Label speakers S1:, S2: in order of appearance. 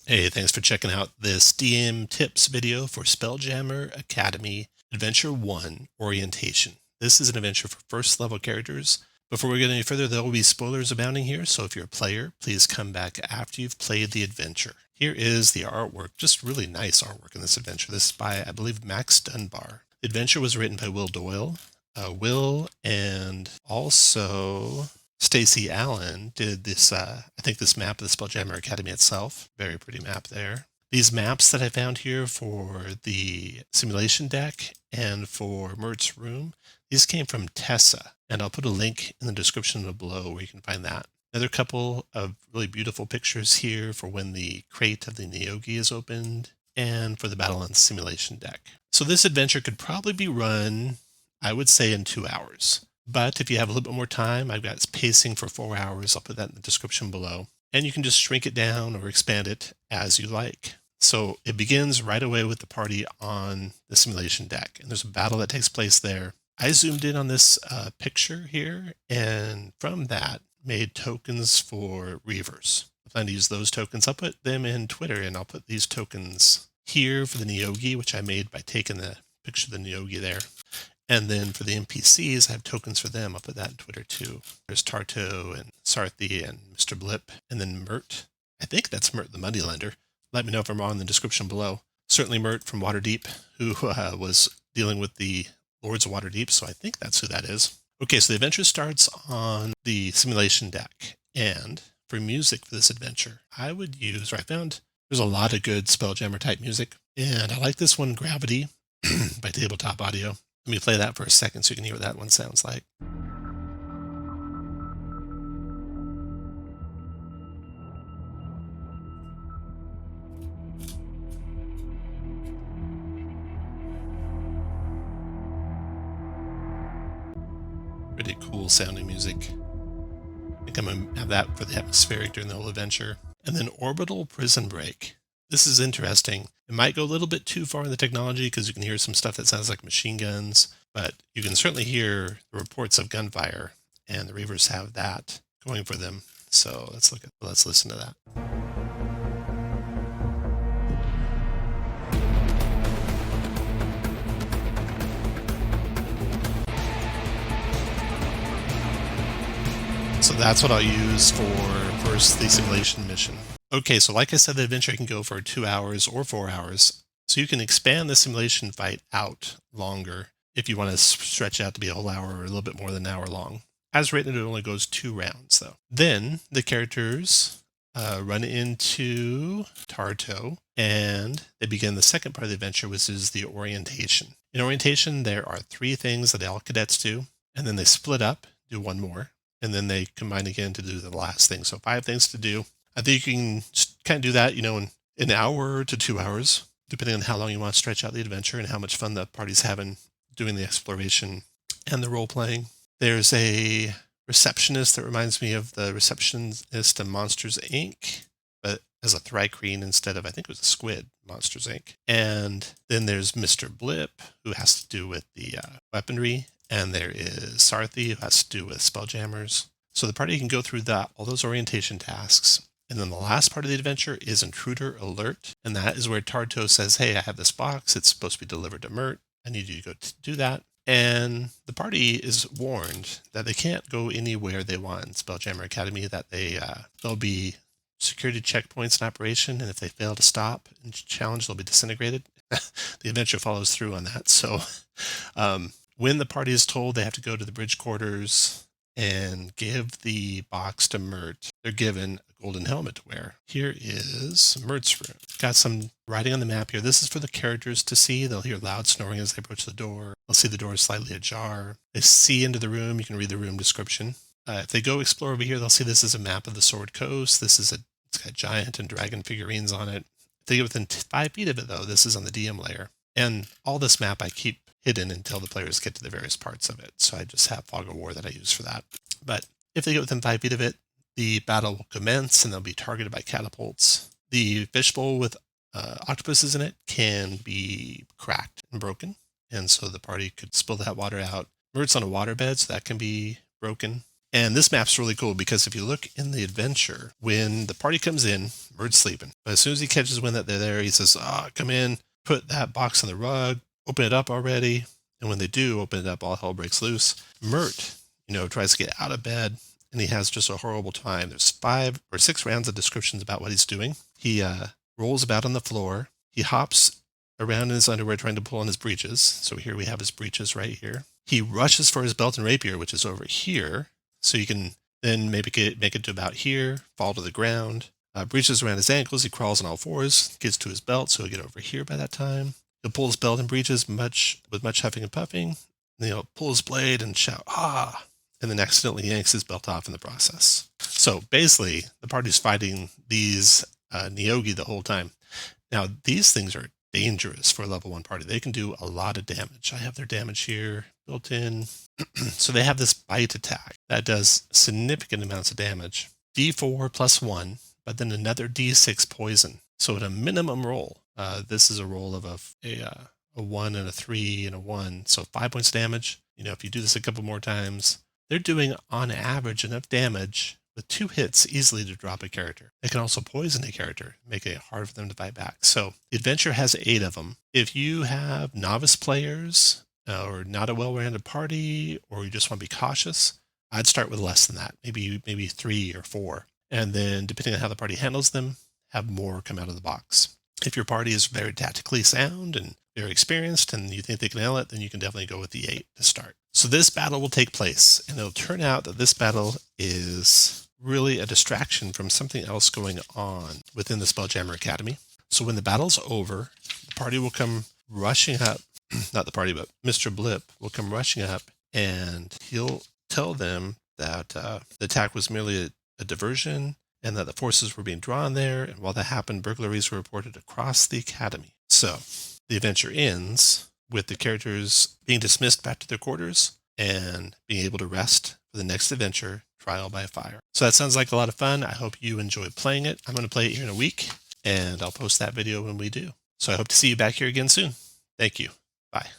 S1: Hey, thanks for checking out this DM tips video for Spelljammer Academy Adventure 1 Orientation. This is an adventure for first level characters. Before we get any further, there will be spoilers abounding here, so if you're a player, please come back after you've played the adventure. Here is the artwork, just really nice artwork in this adventure. This is by, I believe, Max Dunbar. The adventure was written by Doyle. Will and also Stacy Allen did this, I think this map of the Spelljammer Academy itself. Very pretty map there. These maps that I found here for the simulation deck and for Mert's room, these came from Tessa, and I'll put a link in the description below where you can find that. Another couple of really beautiful pictures here for when the crate of the Neogi is opened and for the battle on the simulation deck. So this adventure could probably be run, I would say, in 2 hours. But if you have a little bit more time, I've got pacing for 4 hours. I'll put that in the description below. And you can just shrink it down or expand it as you like. So it begins right away with the party on the simulation deck. And there's a battle that takes place there. I zoomed in on this picture here, and from that made tokens for Reavers. I plan to use those tokens. I'll put them in Twitter, and I'll put these tokens here for the Neogi, which I made by taking the picture of the Neogi there. And then for the NPCs, I have tokens for them. I'll put that in Twitter too. There's Tarto and Sarthi and Mr. Blip, and then Mert. I think that's Mert the Moneylender. Let me know if I'm wrong in the description below. Certainly Mert from Waterdeep, who was dealing with the Lords of Waterdeep, so I think that's who that is. Okay, so the adventure starts on the simulation deck. And for music for this adventure, I would use, or I found there's a lot of good Spelljammer type music. And I like this one, Gravity, by Tabletop Audio. Let me play that for a second so you can hear what that one sounds like. Pretty cool sounding music. I think I'm going to have that for the atmospheric during the whole adventure. And then Orbital Prison Break. This is interesting. It might go a little bit too far in the technology because you can hear some stuff that sounds like machine guns, but you can certainly hear the reports of gunfire, and the Reavers have that going for them. So let's listen to that. So that's what I'll use for first the simulation mission. Okay, so like I said, the adventure can go for 2 hours or 4 hours. So you can expand the simulation fight out longer if you want to stretch out to be a whole hour or a little bit more than an hour long. As written, it only goes 2 rounds though. Then the characters run into Tarto and they begin the second part of the adventure, which is the orientation. In orientation, there are 3 things that all cadets do, and then they split up, do 1 more, and then they combine again to do the last thing. So 5 things to do. I think you can kind of do that, in an hour to 2 hours, depending on how long you want to stretch out the adventure and how much fun the party's having doing the exploration and the role-playing. There's a receptionist that reminds me of the receptionist in Monsters, Inc., but as a thrycreen instead of, I think it was a squid, Monsters, Inc. And then there's Mr. Blip, who has to do with the weaponry. And there is Sarthi, who has to do with spelljammers. So the party can go through all those orientation tasks. And then the last part of the adventure is Intruder Alert. And that is where Tarto says, hey, I have this box. It's supposed to be delivered to Mert. I need you to go do that. And the party is warned that they can't go anywhere they want in Spelljammer Academy, that there'll be security checkpoints in operation. And if they fail to stop and challenge, they'll be disintegrated. The adventure follows through on that. So when the party is told they have to go to the bridge quarters and give the box to Mert, they're given a golden helmet to wear. Here is Mert's room. Got some writing on the map here. This is for the characters to see. They'll hear loud snoring as they approach the door. They'll see the door is slightly ajar. They see into the room. You can read the room description. If they go explore over here, they'll see this is a map of the Sword Coast. It's got giant and dragon figurines on it. If they get within 5 feet of it, though, this is on the DM layer. And all this map I keep hidden until the players get to the various parts of it. So I just have Fog of War that I use for that. But if they get within 5 feet of it, the battle will commence and they'll be targeted by catapults. The fishbowl with octopuses in it can be cracked and broken. And so the party could spill that water out. Mert's on a waterbed, so that can be broken. And this map's really cool because if you look in the adventure, when the party comes in, Mert's sleeping. But as soon as he catches wind that they're there, he says, come in, put that box on the rug, open it up already. And when they do open it up, all hell breaks loose. Mert, tries to get out of bed, and he has just a horrible time. There's 5 or 6 rounds of descriptions about what he's doing. He rolls about on the floor. He hops around in his underwear trying to pull on his breeches. So here we have his breeches right here. He rushes for his belt and rapier, which is over here. So you can then maybe make it to about here, fall to the ground. Breaches around his ankles. He crawls on all fours, gets to his belt, so he'll get over here by that time. He'll pull his belt and breeches with much huffing and puffing. Then he'll pull his blade and shout, ah, and then accidentally yanks his belt off in the process. So basically, the party's fighting these Neogi the whole time. Now, these things are dangerous for a level 1 party. They can do a lot of damage. I have their damage here built in. So they have this bite attack that does significant amounts of damage. D4 plus 1, but then another D6 poison. So at a minimum roll, this is a roll of a 1 and a 3 and a 1. So 5 points damage. If you do this a couple more times, they're doing on average enough damage with 2 hits easily to drop a character. They can also poison a character, making it hard for them to fight back. So the adventure has 8 of them. If you have novice players or not a well-rounded party, or you just want to be cautious, I'd start with less than that, maybe 3 or 4. And then depending on how the party handles them, have more come out of the box. If your party is very tactically sound and very experienced and you think they can handle it, then you can definitely go with the 8 to start. So this battle will take place, and it'll turn out that this battle is really a distraction from something else going on within the Spelljammer Academy. So when the battle's over, the party will come rushing up, not the party, but Mr. Blip will come rushing up, and he'll tell them that the attack was merely a diversion and that the forces were being drawn there, and while that happened, burglaries were reported across the academy. So the adventure ends with the characters being dismissed back to their quarters and being able to rest for the next adventure, Trial by Fire. So that sounds like a lot of fun. I hope you enjoyed playing it. I'm going to play it here in a week, and I'll post that video when we do. So I hope to see you back here again soon. Thank you. Bye.